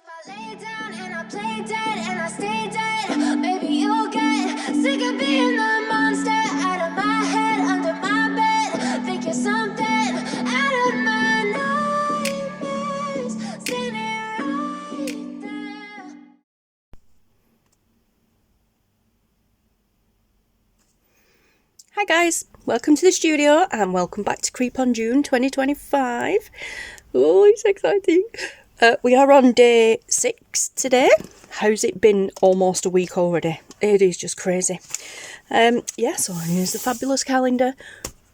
I lay down and I play dead and I stay dead, maybe you'll get sick of being the monster out of my head, under my bed. Think you're something out of my nightmares, standing right there. Hi guys, welcome to the studio and welcome back to Creep on June 2025. Oh, it's exciting. We are on day 6 today. How's it been? Almost a week already. It is just crazy. Yeah, so here's the fabulous calendar.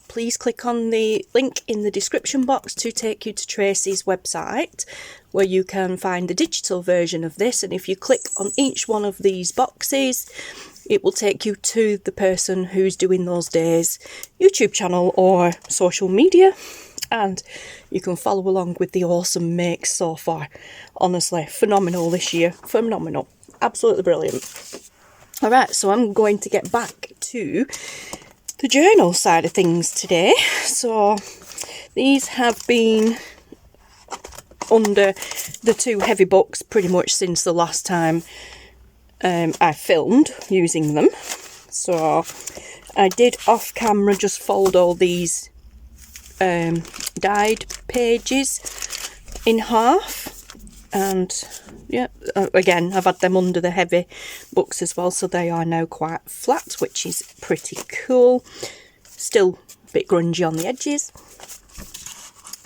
Please click on the link in the description box to take you to Tracie's website, where you can find the digital version of this, and if you click on each one of these boxes, it will take you to the person who's doing those days' YouTube channel or social media, and you can follow along with the awesome makes so far. Honestly, phenomenal this year. Phenomenal. Absolutely brilliant. Alright, so I'm going to get back to the journal side of things today. So these have been under the 2 heavy books pretty much since the last time I filmed using them. So I did off camera just fold all these dyed pages in half, and yeah, again I've had them under the heavy books as well, so they are now quite flat, which is pretty cool. Still a bit grungy on the edges.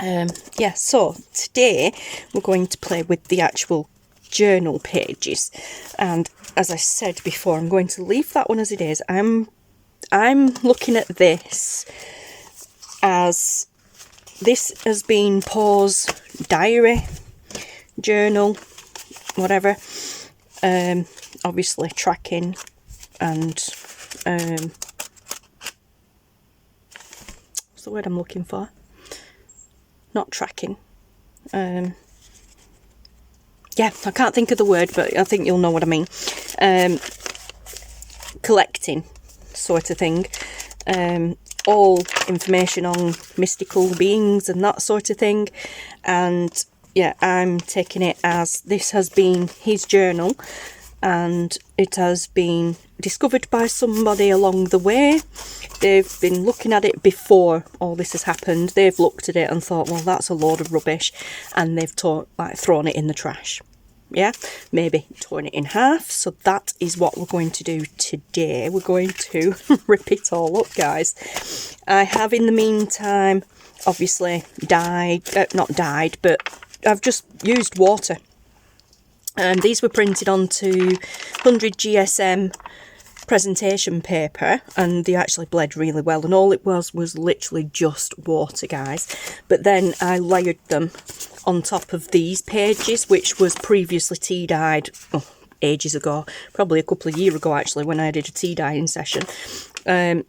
Yeah, so today we're going to play with the actual journal pages, and as I said before, I'm going to leave that one as it is. I'm looking at this as this has been Paul's diary, journal, whatever, obviously tracking and what's the word I'm looking for? Not tracking. Yeah, I can't think of the word, but I think you'll know what I mean. Collecting sort of thing. All information on mystical beings and that sort of thing. And yeah, I'm taking it as this has been his journal, and it has been discovered by somebody along the way. They've been looking at it before all this has happened. They've looked at it and thought, well, that's a load of rubbish, and they've thrown it in the trash. Yeah, maybe torn it in half. So that is what we're going to do today. We're going to rip it all up, guys. I have in the meantime obviously not dyed, but I've just used water. And these were printed onto 100 GSM presentation paper, and they actually bled really well, and all it was literally just water, guys. But then I layered them on top of these pages, which was previously tea dyed ages ago, probably a couple of years ago actually, when I did a tea dyeing session.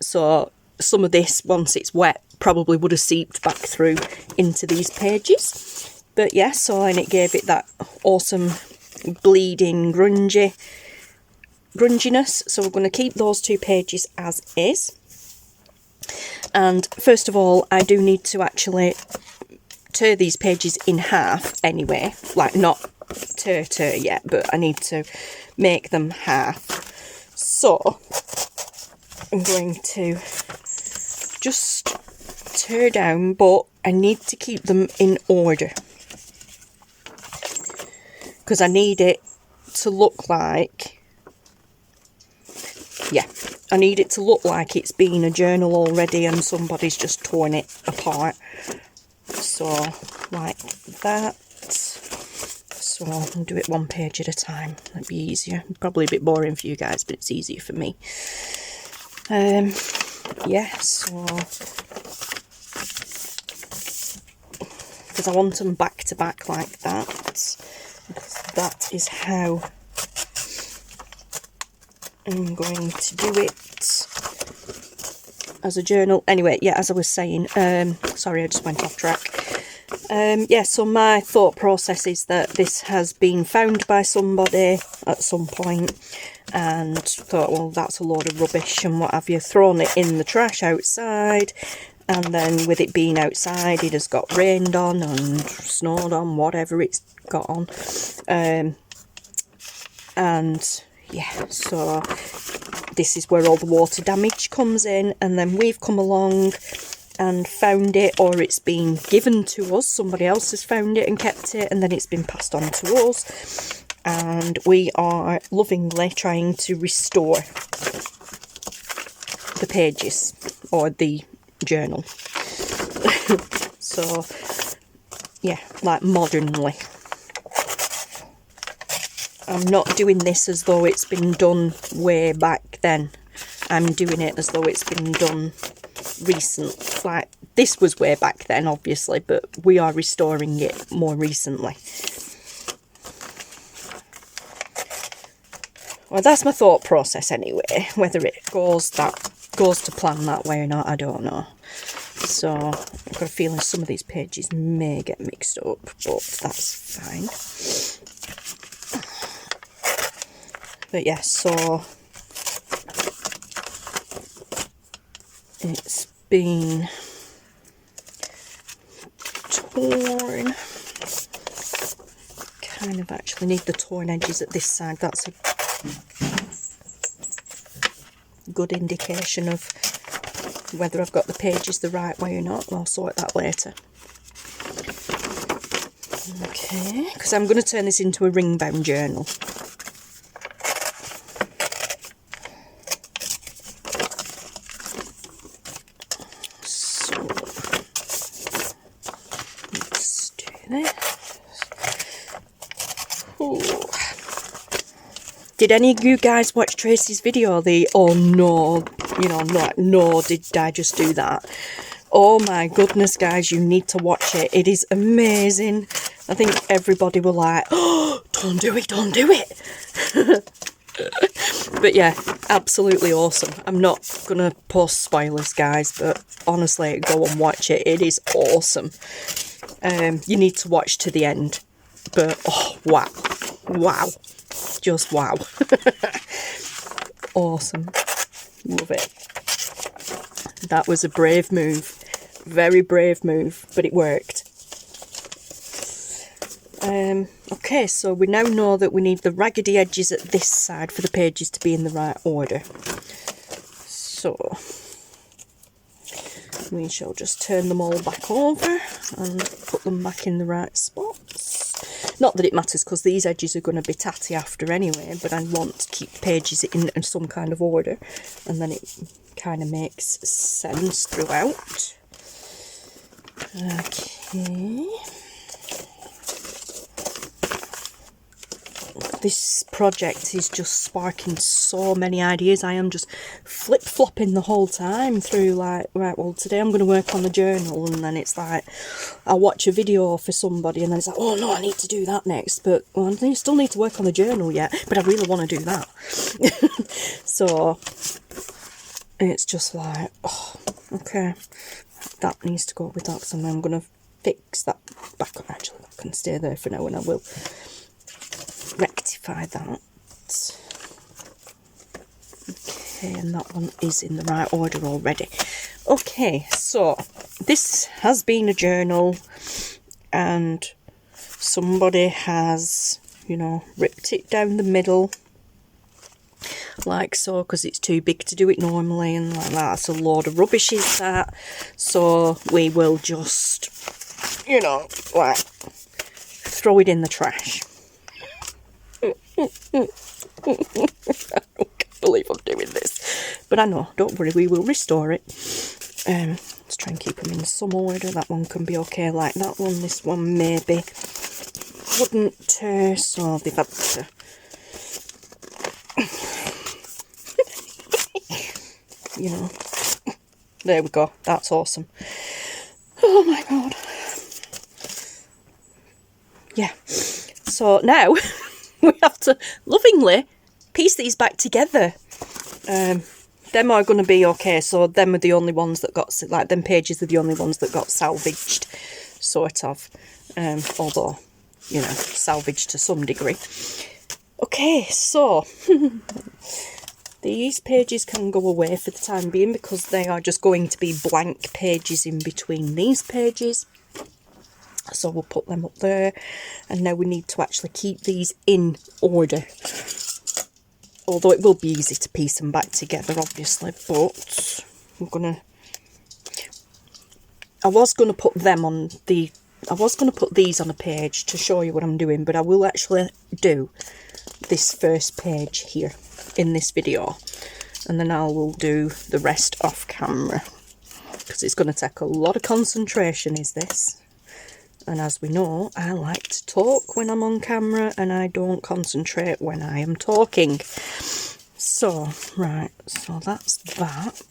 So some of this, once it's wet, probably would have seeped back through into these pages. But yeah, so, and it gave it that awesome bleeding grunginess. So we're going to keep those 2 pages as is. And first of all, I do need to actually tear these pages in half anyway, like not tear yet, but I need to make them half. So I'm going to just tear down, but I need to keep them in order because I need it to look like, yeah, I need it to look like it's been a journal already and somebody's just torn it apart. So, like that. So, I'll do it 1 page at a time. That'd be easier. Probably a bit boring for you guys, but it's easier for me. Yeah, so, because I want them back to back like that. Because that is how I'm going to do it as a journal. Anyway, yeah, as I was saying, sorry, I just went off track. Yeah, so my thought process is that this has been found by somebody at some point and thought, well, that's a load of rubbish and what have you, thrown it in the trash outside, and then with it being outside, it has got rained on and snowed on, whatever it's got on. And yeah, so this is where all the water damage comes in, and then we've come along and found it, or it's been given to us. Somebody else has found it and kept it, and then it's been passed on to us, and we are lovingly trying to restore the pages or the journal. So yeah, like modernly. I'm not doing this as though it's been done way back then. I'm doing it as though it's been done recent. Like, this was way back then, obviously, but we are restoring it more recently. Well, that's my thought process anyway. Whether it goes to plan that way or not, I don't know. So I've got a feeling some of these pages may get mixed up, but that's fine. But yeah, so it's been torn. Kind of actually need the torn edges at this side. That's a good indication of whether I've got the pages the right way or not. I'll sort that later. Okay, because I'm going to turn this into a ring bound journal. Did any of you guys watch Tracie's video? The oh no, you know, not no, did I just do that? Oh my goodness, guys, you need to watch it. It is amazing. I think everybody were like, oh, don't do it, don't do it. But yeah, absolutely awesome. I'm not gonna post spoilers, guys, but honestly, go and watch it. It is awesome. You need to watch to the end. But oh wow, wow. Just wow. Awesome. Love it. That was a brave move. Very brave move, but it worked. Okay, so we now know that we need the raggedy edges at this side for the pages to be in the right order. So we shall just turn them all back over and put them back in the right spots. Not that it matters, because these edges are going to be tatty after anyway, but I want to keep pages in some kind of order, and then it kind of makes sense throughout. Okay. This project is just sparking so many ideas. I am just flip-flopping the whole time through, like, right, well, today I'm going to work on the journal, and then it's like, I'll watch a video for somebody, and then it's like, oh no, I need to do that next, but well, I still need to work on the journal yet, but I really want to do that. So, it's just like, oh, okay, that needs to go with that, so I'm going to fix that back. Actually, that can stay there for now, and I will rectify that. Okay, and that one is in the right order already. Okay, so this has been a journal, and somebody has, you know, ripped it down the middle like so, because it's too big to do it normally, and like that's a load of rubbish, is that. So we will just, you know, like throw it in the trash. I can't believe I'm doing this, but I know, don't worry, we will restore it. Let's try and keep them in some order. That one can be okay like that one. This one maybe wouldn't, so they've had to you know, there we go, that's awesome. Oh my god. Yeah, so now we have to lovingly piece these back together. Them are going to be okay, so them are the only ones that got, like, them pages are the only ones that got salvaged, sort of, although, you know, salvaged to some degree. Okay, so These pages can go away for the time being because they are just going to be blank pages in between these pages. So we'll put them up there, and now we need to actually keep these in order. Although it will be easy to piece them back together, obviously, but I'm gonna... I was gonna put these on a page to show you what I'm doing, but I will actually do this first page here in this video, and then I will do the rest off camera, because it's going to take a lot of concentration, is this. And as we know, I like to talk when I'm on camera, and I don't concentrate when I am talking. So, right, so that's that.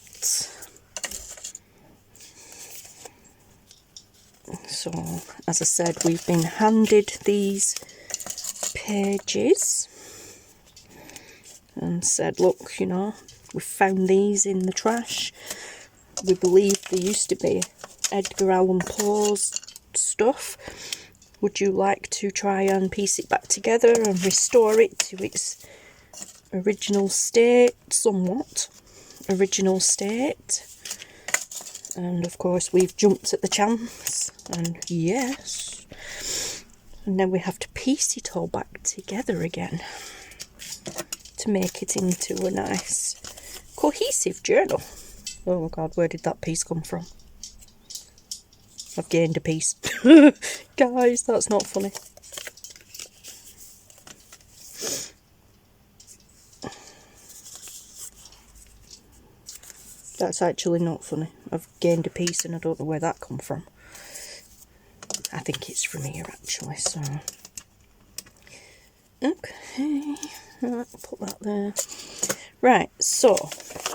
So, as I said, we've been handed these pages and said, look, you know, we found these in the trash. We believe they used to be Edgar Allan Poe's stuff. Would you like to try and piece it back together and restore it to its original state, somewhat original state? And of course we've jumped at the chance, and yes. And then we have to piece it all back together again to make it into a nice cohesive journal. Oh my god, where did that piece come from? I've gained a piece. Guys, that's not funny. That's actually not funny. I've gained a piece and I don't know where that come from. I think it's from here actually, so... Okay, right, put that there. Right, so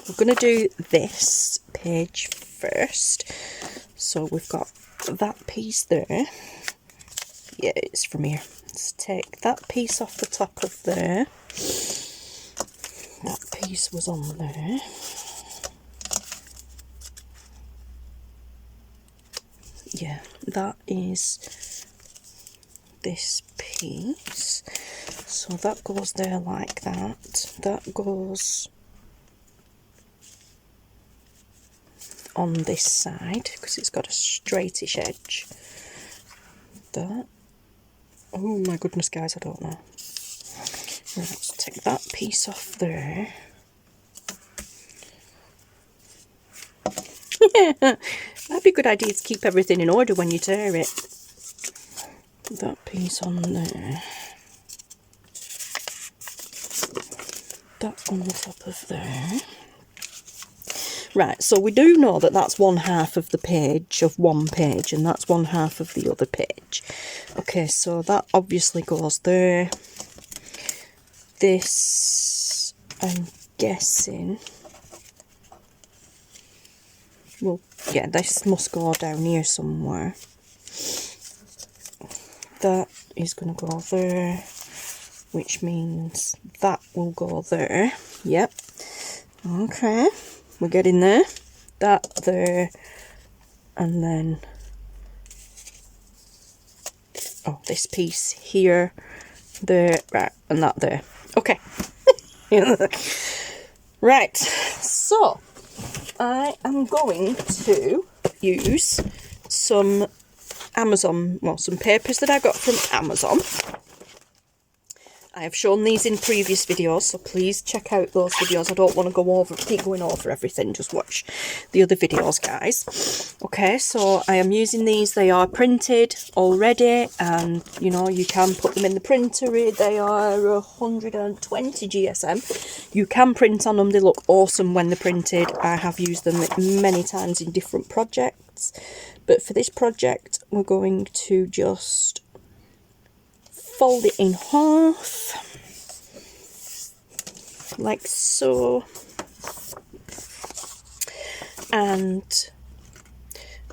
we're going to do this page first. So we've got that piece there. Yeah, it's from here. Let's take that piece off the top of there. That piece was on there. Yeah, that is this piece. So that goes there like that. That goes on this side because it's got a straightish edge. That. Oh my goodness, guys, I don't know. Right, let's take that piece off there. Yeah, that'd be a good idea to keep everything in order when you tear it. That piece on there. That on the top of there. Right, so we do know that that's one half of the page, of one page, and that's one half of the other page. Okay, so that obviously goes there. This, I'm guessing... Well, yeah, this must go down here somewhere. That is going to go there, which means that will go there. Yep. Okay, we're getting there. That there, and then, oh, this piece here, there, right, and that there. Okay. Right, so I am going to use some Amazon, well, some papers that I got from Amazon. I have shown these in previous videos, so please check out those videos. I don't want to keep going over everything, just watch the other videos, guys. Okay, so I am using these. They are printed already, and you know, you can put them in the printer. They are 120 GSM. You can print on them. They look awesome when they're printed. I have used them many times in different projects, but for this project we're going to just fold it in half, like so, and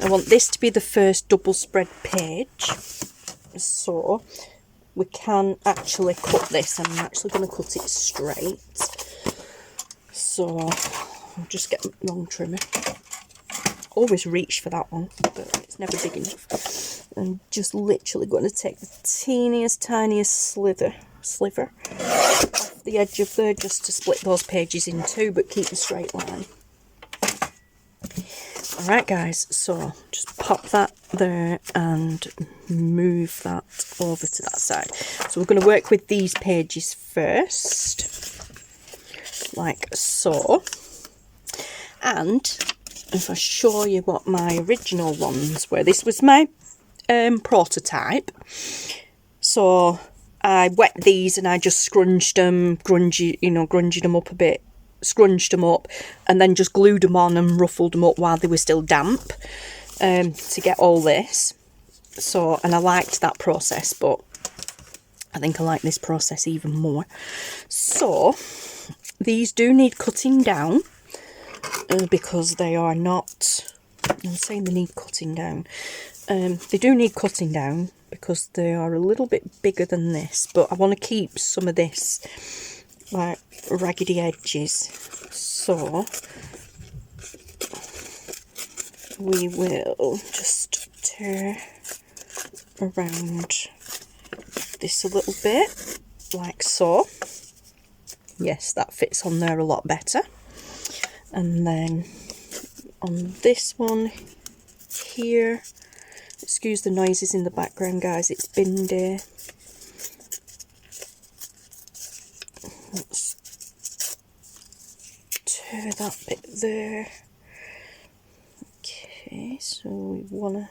I want this to be the first double spread page, so we can actually cut this. I'm actually going to cut it straight, so I'll just get a long trimmer. Always reach for that one, but it's never big enough. I'm just literally going to take the teeniest, tiniest sliver, off the edge of there just to split those pages in two, but keep a straight line. Alright guys, so just pop that there and move that over to that side. So we're going to work with these pages first, like so. And if I show you what my original ones were, this was my prototype. So I wet these and I just scrunched them, grunged them up a bit, scrunched them up, and then just glued them on and ruffled them up while they were still damp to get all this. So, and I liked that process, but I think I like this process even more. So these do need cutting down because they are not, I'm saying they need cutting down. They do need cutting down because they are a little bit bigger than this, but I want to keep some of this like raggedy edges, so we will just tear around this a little bit like so. Yes, that fits on there a lot better. And then on this one here, excuse the noises in the background guys, it's bin day. Let's tear that bit there. Okay, so we want to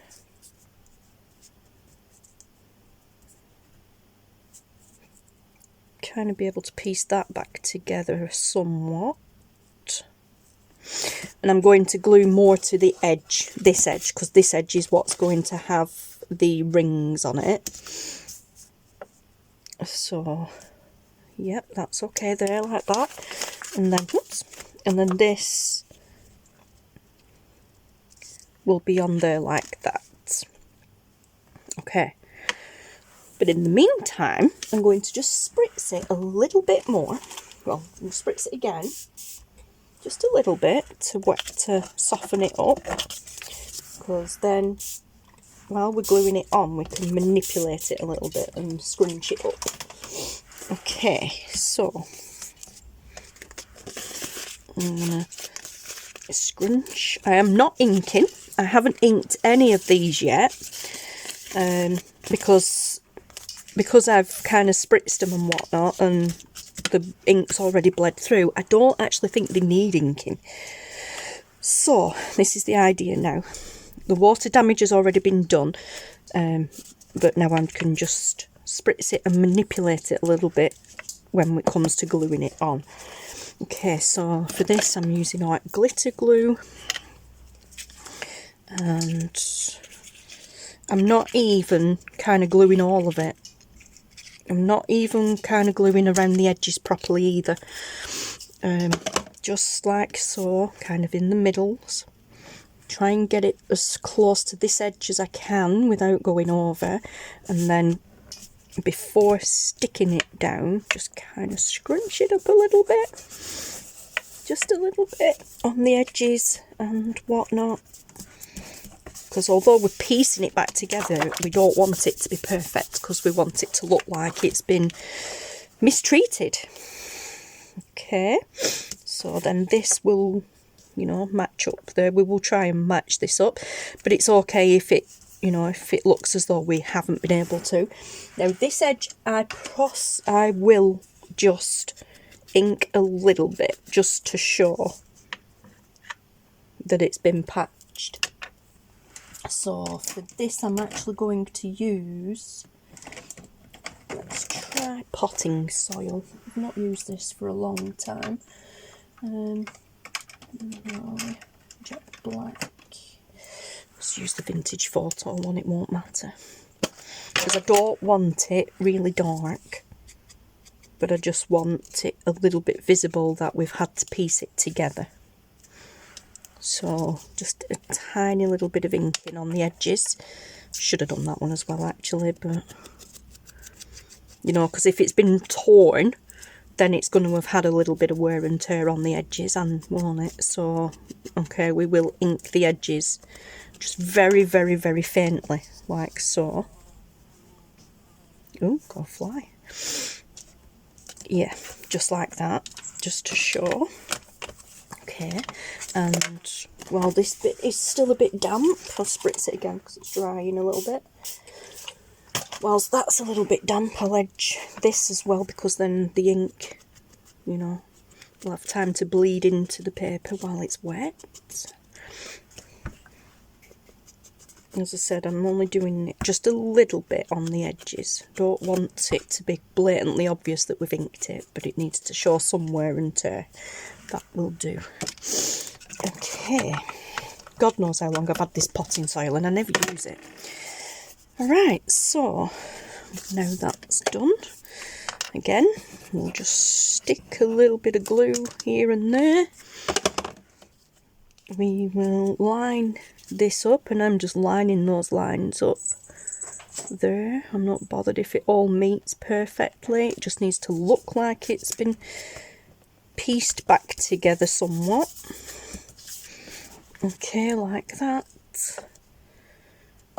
kind of be able to piece that back together somewhat. And I'm going to glue more to the edge, this edge, because this edge is what's going to have the rings on it. So yep, that's okay there, like that. And then, whoops, and then this will be on there like that. Okay. But in the meantime, I'm going to just spritz it a little bit more. Well, we'll spritz it again. Just a little bit to soften it up. Because then, while we're gluing it on, we can manipulate it a little bit and scrunch it up. Okay, so I'm gonna scrunch. I am not inking. I haven't inked any of these yet, because I've kind of spritzed them and whatnot, and the ink's already bled through. I don't actually think they need inking. So this is the idea now. The water damage has already been done, but now I can just spritz it and manipulate it a little bit when it comes to gluing it on. Okay, so for this I'm using like glitter glue, and I'm not even kind of gluing all of it. I'm not even kind of gluing around the edges properly either. Just like so, kind of in the middles. Try and get it as close to this edge as I can without going over, and then before sticking it down, just kind of scrunch it up a little bit, just a little bit on the edges and whatnot, because although we're piecing it back together, we don't want it to be perfect, because we want it to look like it's been mistreated. Okay, so then this will, you know, match up there. We will try and match this up, but it's okay if it, you know, if it looks as though we haven't been able to. Now this edge, I will just ink a little bit just to show that it's been patched. So for this I'm actually going to use, let's try potting soil. I've not used this for a long time. Jet black. Let's use the vintage photo one, it won't matter. Because I don't want it really dark, but I just want it a little bit visible that we've had to piece it together. So just a tiny little bit of inking on the edges. Should have done that one as well actually, but you know, because if it's been torn, then it's going to have had a little bit of wear and tear on the edges, and won't it? So okay, we will ink the edges just very, very, very faintly, like so. Oh, go fly. yeah, just like that, just to show. Okay, and while this bit is still a bit damp, I'll spritz it again because it's drying a little bit. Whilst that's a little bit damp, I'll edge this as well, because then the ink, you know, will have time to bleed into the paper while it's wet. As I said, I'm only doing it just a little bit on the edges. Don't want it to be blatantly obvious that we've inked it, but it needs to show some wear and tear. That will do. Okay. God knows how long I've had this potting soil and I never use it. Alright, so now that's done. Again, we'll just stick a little bit of glue here and there. We will line this up, and I'm just lining those lines up there. I'm not bothered if it all meets perfectly, it just needs to look like it's been pieced back together somewhat. Okay, like that.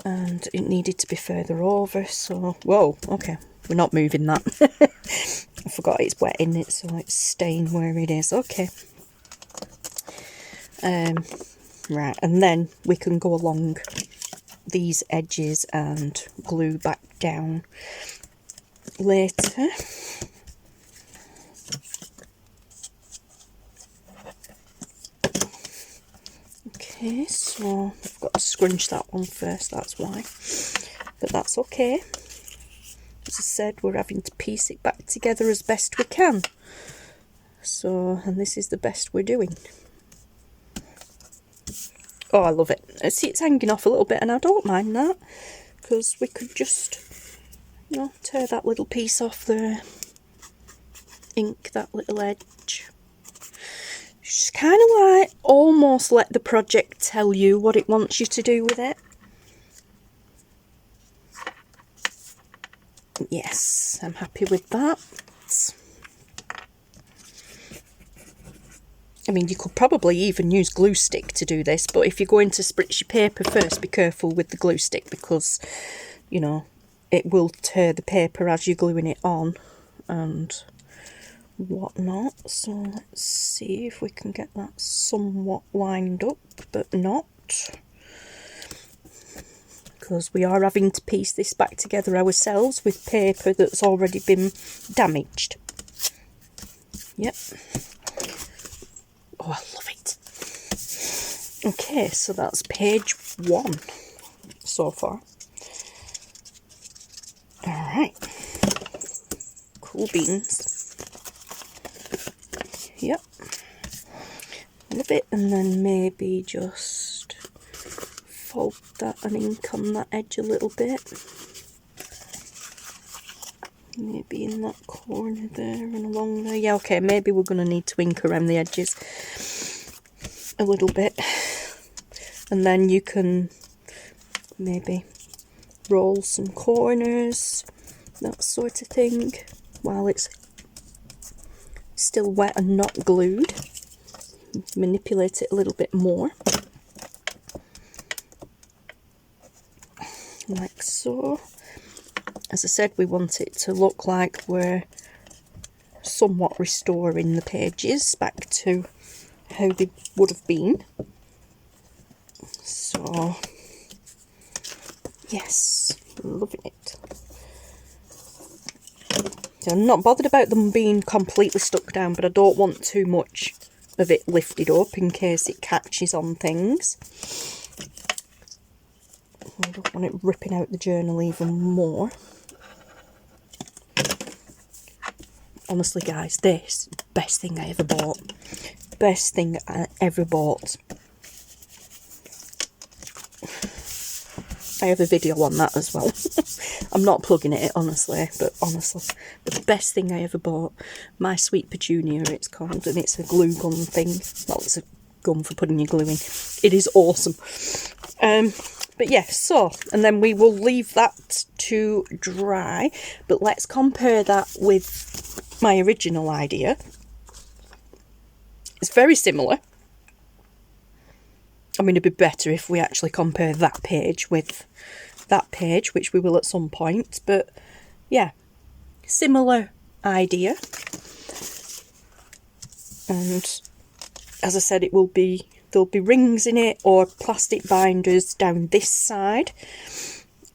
And it needed to be further over, so whoa, okay, we're not moving that. I forgot it's wet in it, so it's staying where it is. Okay. Right, and then we can go along these edges and glue back down later. Okay, so I've got to scrunch that one first, that's why, but that's okay. As I said, we're having to piece it back together as best we can, so, and this is the best we're doing. Oh, I love it. See, it's hanging off a little bit, and I don't mind that, because we could just, you know, tear that little piece off there, ink that little edge. Just kind of like almost let the project tell you what it wants you to do with it. Yes, I'm happy with that. I mean, you could probably even use glue stick to do this, but if you're going to spritz your paper first, be careful with the glue stick, because, you know, it will tear the paper as you're gluing it on and whatnot. So let's see if we can get that somewhat lined up, but not, because we are having to piece this back together ourselves with paper that's already been damaged. Yep. Oh, I love it. Okay, so that's page 1 so far. Alright. Cool beans. Yep. Love it, and then maybe just fold that and ink on that edge a little bit. Maybe in that corner there and along there. Yeah, okay, maybe we're going to need to ink around the edges a little bit. And then you can maybe roll some corners, that sort of thing, while it's still wet and not glued. Manipulate it a little bit more. Like so. As I said, we want it to look like we're somewhat restoring the pages back to how they would have been. So, yes, loving it. So I'm not bothered about them being completely stuck down, but I don't want too much of it lifted up in case it catches on things. I don't want it ripping out the journal even more. Honestly guys, this is the best thing I ever bought. Best thing I ever bought. I have a video on that as well. I'm not plugging it, honestly, but honestly, the best thing I ever bought. My Sweet Petunia, it's called, and it's a glue gun thing. Well, it's a gun for putting your glue in. It is awesome. But yeah, so, and then we will leave that to dry, but let's compare that with my original idea. It's very similar. I mean, it'd be better if we actually compare that page with that page, which we will at some point, but yeah, similar idea. and as I said, there'll be rings in it or plastic binders down this side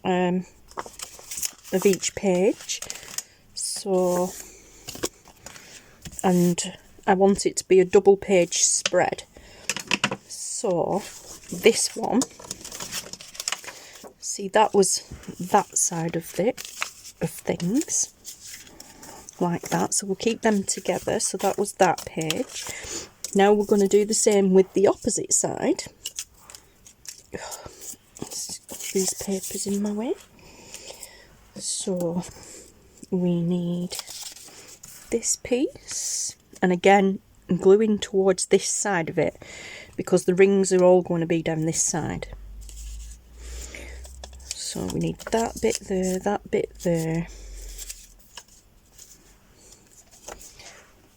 of each page. So, and I want it to be a double page spread. So this one, see, that was that side of things, like that. So we'll keep them together. So that was that page. Now we're going to do the same with the opposite side. These papers in my way. So we need this piece, and again I'm gluing towards this side of it because the rings are all going to be down this side. So we need that bit there, that bit there,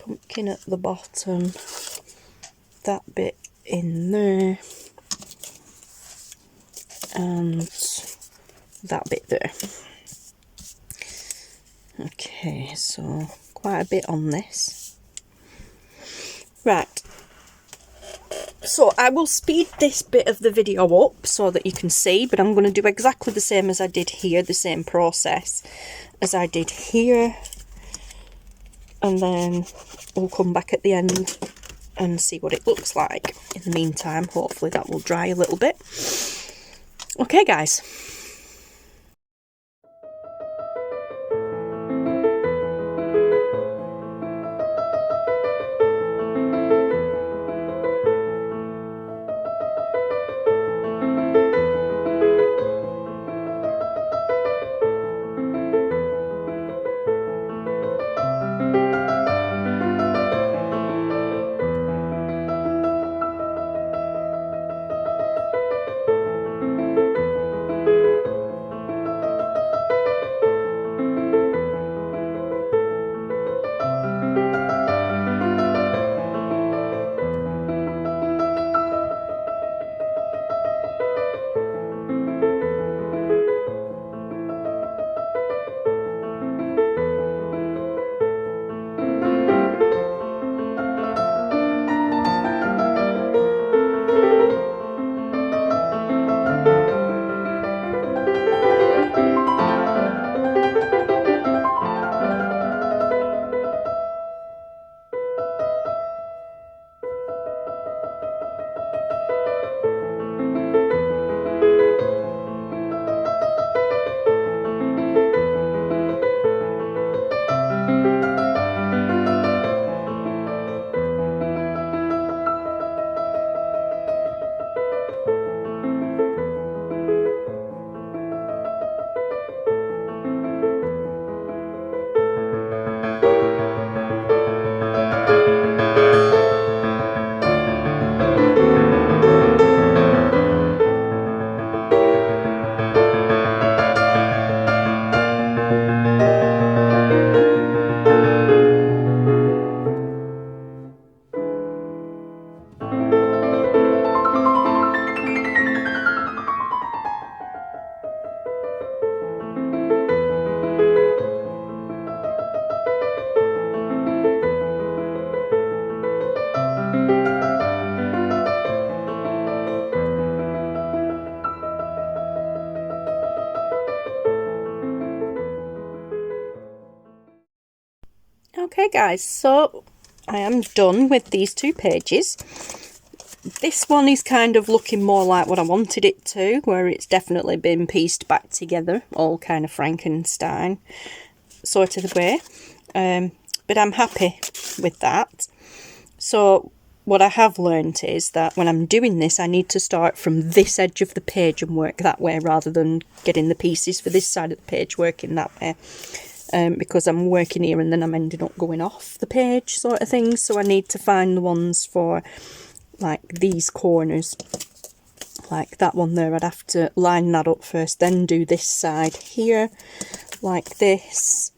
pumpkin at the bottom, that bit in there, and that bit there. Okay, so quite a bit on this. Right, so I will speed this bit of the video up so that you can see, but I'm going to do exactly the same as I did here, the same process as I did here, and then we'll come back at the end and see what it looks like. In the meantime, hopefully that will dry a little bit. Okay guys. Okay guys, so I am done with these two pages. This one is kind of looking more like what I wanted it to, where it's definitely been pieced back together, all kind of Frankenstein sort of way. But I'm happy with that. So what I have learnt is that when I'm doing this, I need to start from this edge of the page and work that way, rather than getting the pieces for this side of the page working that way. Because I'm working here and then I'm ending up going off the page sort of thing. So I need to find the ones for like these corners, like that one there. I'd have to line that up first, then do this side here like this,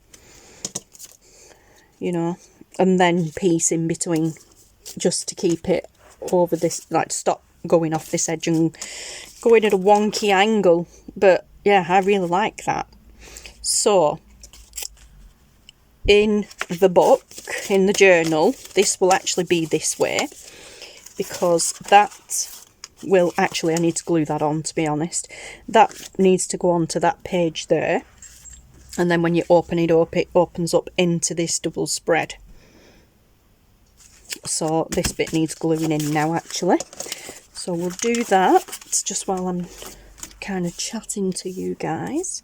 you know, and then piece in between just to keep it over this, like stop going off this edge and going at a wonky angle. But yeah, I really like that. So in the book, in the journal, this will actually be this way, because that will actually, I need to glue that on, to be honest. That needs to go onto that page there, and then when you open it up, it opens up into this double spread. So this bit needs gluing in now, actually. So we'll do that just while I'm kind of chatting to you guys.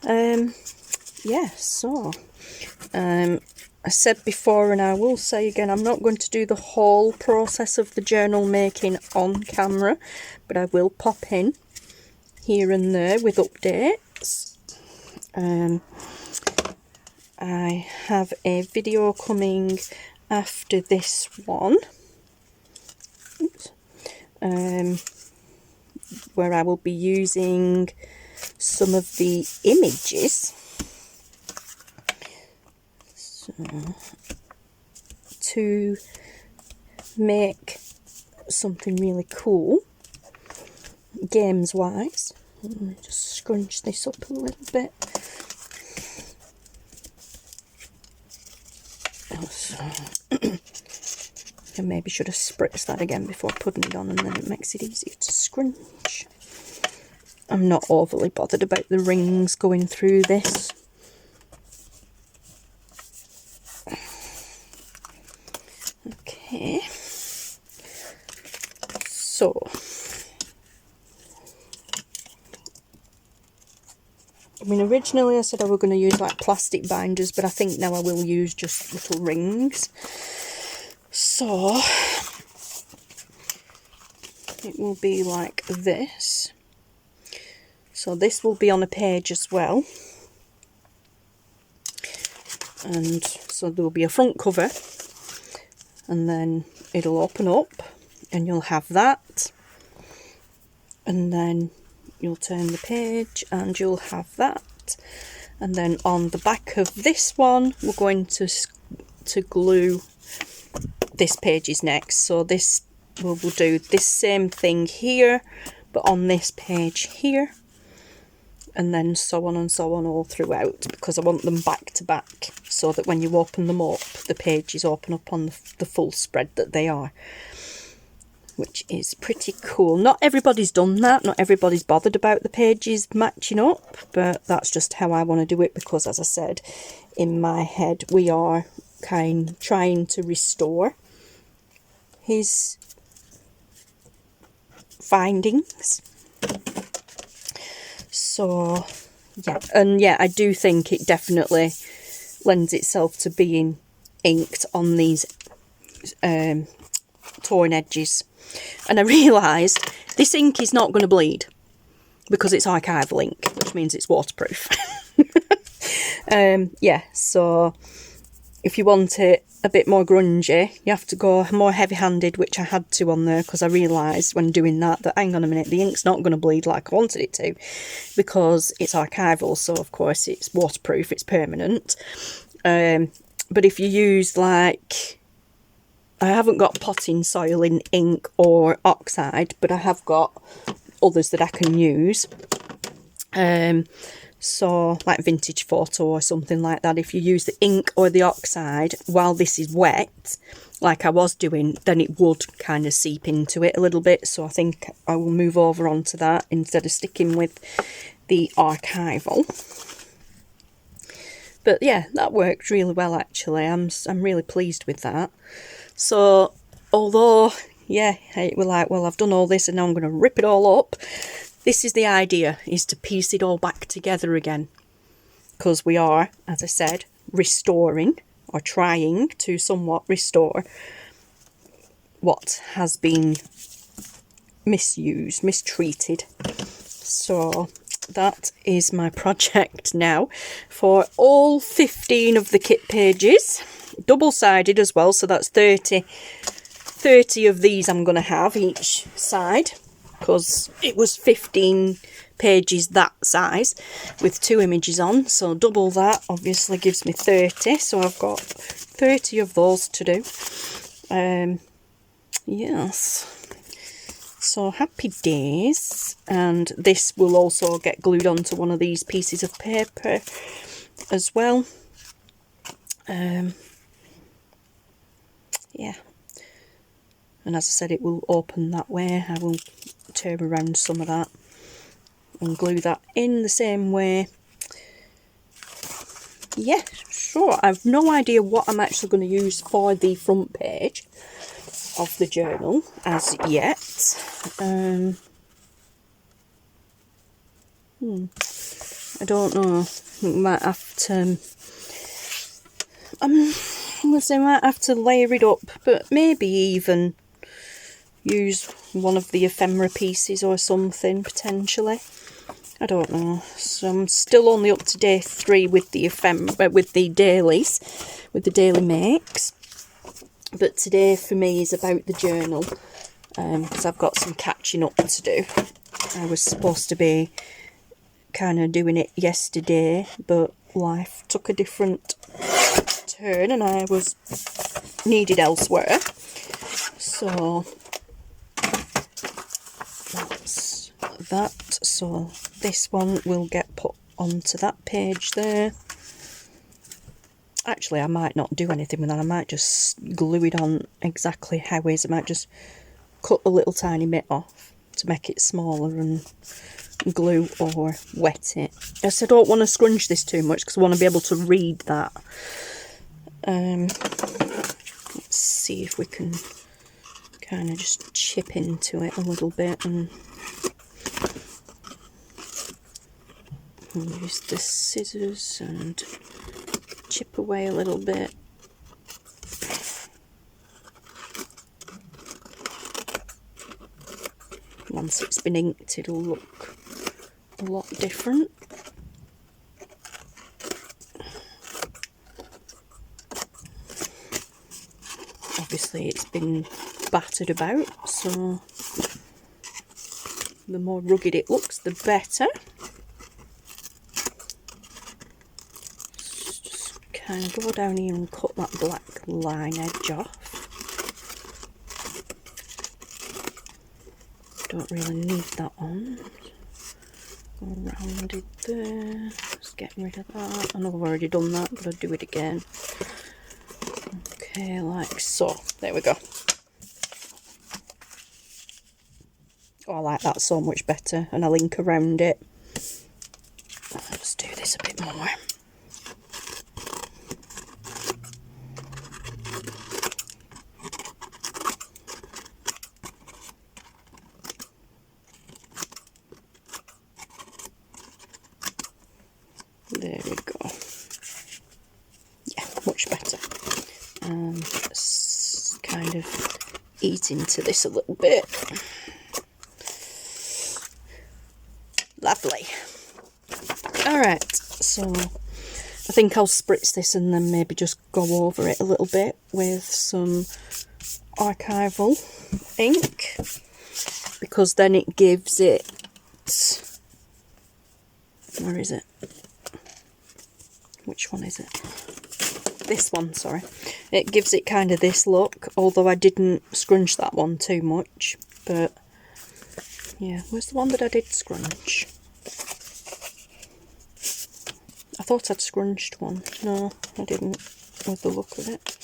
Yeah, so I said before, and I will say again, I'm not going to do the whole process of the journal making on camera, but I will pop in here and there with updates. I have a video coming after this one. Oops. Where I will be using some of the images to make something really cool games wise. Let me just scrunch this up a little bit. I maybe should have spritzed that again before putting it on, and then it makes it easier to scrunch. I'm not overly bothered about the rings going through this. Okay. So, I mean, originally I said I was going to use like plastic binders, but I think now I will use just little rings. So, it will be like this. So this will be on a page as well. And so there will be a front cover, and then it'll open up and you'll have that. And then you'll turn the page and you'll have that. And then on the back of this one, we're going to glue this page is next. So this we'll do this same thing here, but on this page here, and then so on and so on all throughout, because I want them back to back, so that when you open them up, the pages open up on the full spread that they are, which is pretty cool. Not everybody's done that, not everybody's bothered about the pages matching up, but that's just how I want to do it, because as I said, in my head we are trying to restore his findings. So yeah, and yeah, I do think it definitely lends itself to being inked on these torn edges. And I realised this ink is not going to bleed because it's archival ink, which means it's waterproof. Yeah, so if you want it a bit more grungy, you have to go more heavy-handed, which I had to on there, because I realised when doing that hang on a minute, the ink's not going to bleed like I wanted it to, because it's archival, so of course it's waterproof, it's permanent. But if you use, like, I haven't got potting soil in ink or oxide, but I have got others that I can use. So like vintage photo or something like that, if you use the ink or the oxide while this is wet, like I was doing, then it would kind of seep into it a little bit. So I think I will move over onto that instead of sticking with the archival. But yeah, that worked really well actually. I'm really pleased with that. So although, yeah, we're like, well, I've done all this and now I'm going to rip it all up. This is the idea, is to piece it all back together again. Because we are, as I said, restoring, or trying to somewhat restore what has been misused, mistreated. So that is my project now for all 15 of the kit pages. Double-sided as well, so that's 30 of these I'm going to have each side, because it was 15 pages that size with 2 images on, so double that obviously gives me 30, so I've got 30 of those to do. Yes, so happy days. And this will also get glued onto one of these pieces of paper as well. Yeah, and as I said, it will open that way. I will turn around some of that and glue that in the same way. Yeah, sure. I've no idea what I'm actually going to use for the front page of the journal as yet. I don't know. Might have to. I'm gonna say might have to layer it up, but maybe even use one of the ephemera pieces or something potentially. I don't know. So I'm still only up to day 3 with the with the dailies, with the daily makes. But today for me is about the journal, because I've got some catching up to do. I was supposed to be kind of doing it yesterday, but life took a different turn and I was needed elsewhere. So that's that. So this one will get put onto that page there. Actually, I might not do anything with that. I might just glue it on exactly how it is. I might just cut a little tiny bit off to make it smaller and glue or wet it. Yes, I don't want to scrunch this too much because I want to be able to read that. Let's see if we can kind of just chip into it a little bit and use the scissors and chip away a little bit. Once it's been inked, it'll look a lot different. Obviously it's been battered about, so the more rugged it looks, the better. Just kind of go down here and cut that black line edge off. Don't really need that on. Go around it there. Just getting rid of that. I know I've already done that, but I'll do it again. Okay, like so. There we go. Oh, I like that so much better, and I'll ink around it. Let's do this a bit more. There we go. Yeah, much better. Let's kind of eat into this a little bit. Lovely. Alright, so I think I'll spritz this and then maybe just go over it a little bit with some archival ink, because then it gives it, where is it? Which one is it? This one, sorry. It gives it kind of this look, although I didn't scrunch that one too much, but yeah, where's the one that I did scrunch? I thought I'd scrunched one. No, I didn't, with the look of it.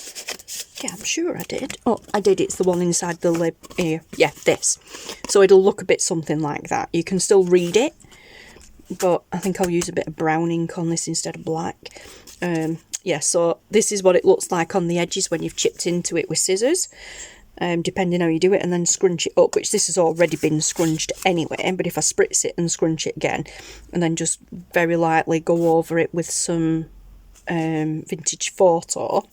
Yeah, I'm sure I did. Oh, I did. It's the one inside the lid here. Yeah, this. So it'll look a bit something like that. You can still read it, but I think I'll use a bit of brown ink on this instead of black. Yeah, so this is what it looks like on the edges when you've chipped into it with scissors, depending how you do it, and then scrunch it up, which this has already been scrunched anyway, but if I spritz it and scrunch it again, and then just very lightly go over it with some vintage photo.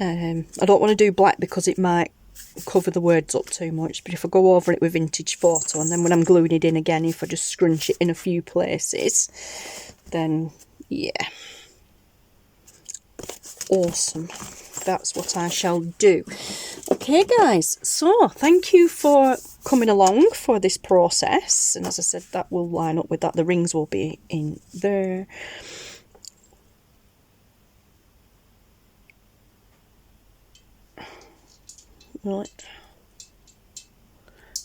I don't want to do black because it might cover the words up too much, but if I go over it with vintage photo, and then when I'm gluing it in again, if I just scrunch it in a few places, then yeah, awesome. That's what I shall do. Okay guys, so thank you for coming along for this process, and as I said, that will line up with that. The rings will be in there. Right.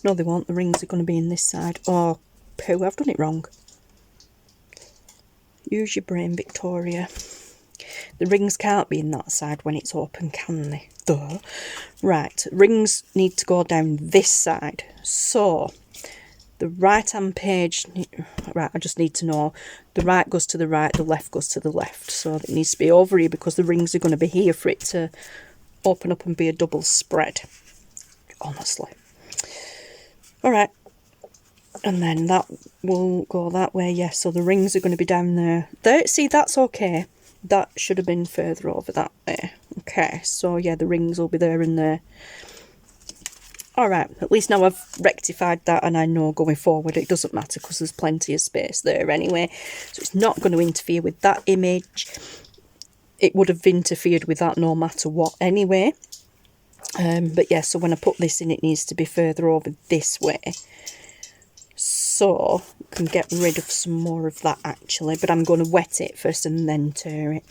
No, they won't. The rings are going to be in this side. Oh, poo, I've done it wrong. Use your brain, Victoria. The rings can't be in that side when it's open, can they? Duh. Right, rings need to go down this side. So, the right-hand page... Right, I just need to know. The right goes to the right, the left goes to the left. So, it needs to be over here because the rings are going to be here for it to open up and be a double spread. Honestly. Alright. And then that will go that way, yes. So the rings are going to be down there. There, see, that's okay. That should have been further over that way. Okay, so yeah, the rings will be there and there. Alright, at least now I've rectified that and I know going forward it doesn't matter because there's plenty of space there anyway. So it's not going to interfere with that image. It would have interfered with that no matter what anyway. But yeah, so when I put this in, it needs to be further over this way. So, I can get rid of some more of that actually, but I'm going to wet it first and then tear it.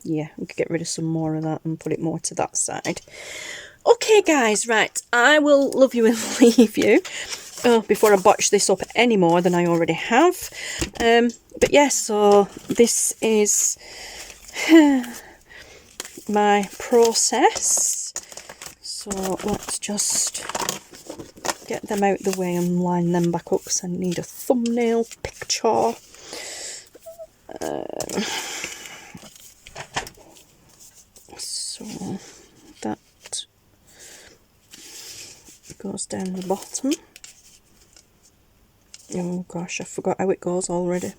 Yeah, we could get rid of some more of that and put it more to that side. Okay guys, right, I will love you and leave you. Oh, before I botch this up any more than I already have. But yeah, so this is my process. So let's just get them out of the way and line them back up because I need a thumbnail picture. So that goes down the bottom. Oh gosh, I forgot how it goes already.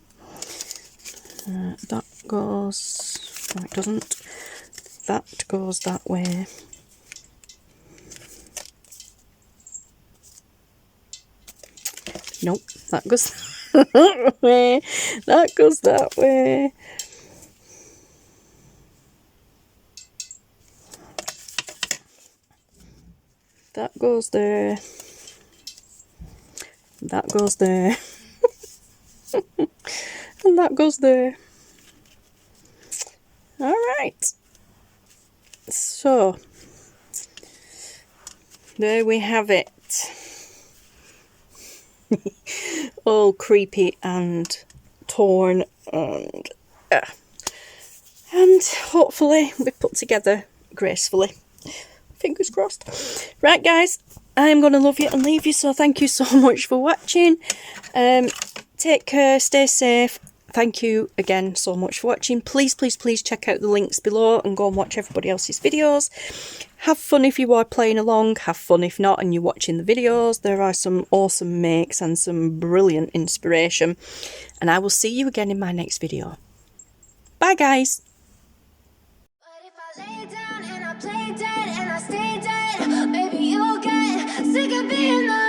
That goes... no, it doesn't. That goes that way. Nope, that goes that way. That goes that way. That goes there. That goes there. And that goes there. Alright. So, there we have it. All creepy and torn and hopefully we put together gracefully. Fingers crossed. Right guys, I'm going to love you and leave you, so thank you so much for watching. Take care, stay safe. Thank you again so much for watching. Please, please, please check out the links below and go and watch everybody else's videos. Have fun if you are playing along, have fun if not and you're watching the videos. There are some awesome makes and some brilliant inspiration. And I will see you again in my next video. Bye guys! But if I lay down and I play dead and I stay dead, maybe you'll get sick of being the